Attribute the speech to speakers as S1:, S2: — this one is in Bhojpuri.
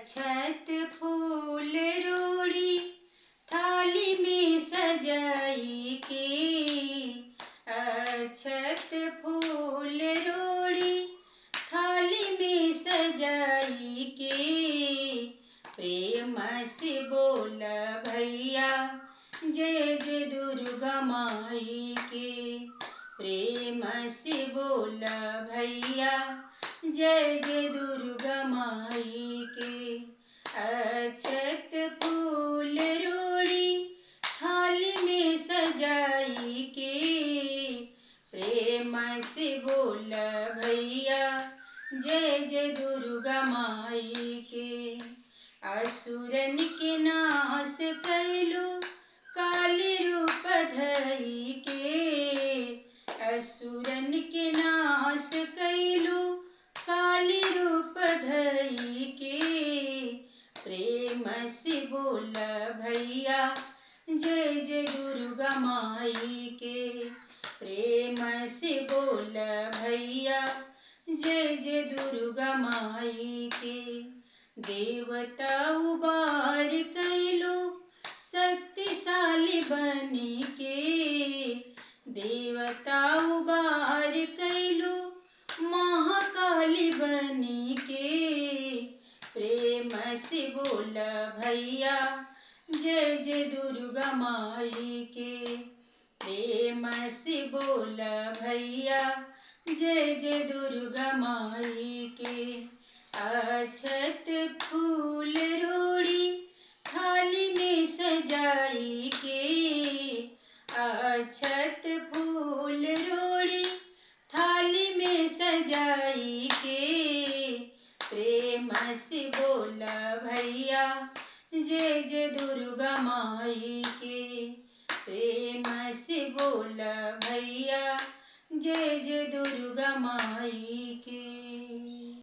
S1: अक्षत फूल रोड़ी थाली में सजाई के। अक्षत फूल रोड़ी थाली में सजाई के। प्रेम से बोल भैया जय जय दुर्गा माई के। प्रेम से बोल भैया जय जय दुर्गा माई के। अक्षत फूल रोड़ी थाली में सजाई के। प्रेम से बोल भैया जय जय दुर्गा माई के। असुरन के नाश कैलो काली रूप धई के। असुरन के नाश कैलो काली रूप धई के। प्रेम से बोल भैया जय जय दुर्गा माई के। प्रेम से बोल भैया जय जय दुर्गा माई के। देवता उबार कैलो शक्तिशाली बनी के। देवता उबार कैलो महाकाली बनी के। प्रेम से बोल भैया जय जय दुर्गा माई के। प्रेम से बोल भैया जय जय दुर्गा माई के। अक्षत फूल रोड़ी थाली में सजाई के। अक्षत फूल रोड़ी थाली में सजाई के। प्रेम से बोल भैया जय जय दुर्गा माई के। प्रेम से बोल भैया जय जय दुर्गा माई के।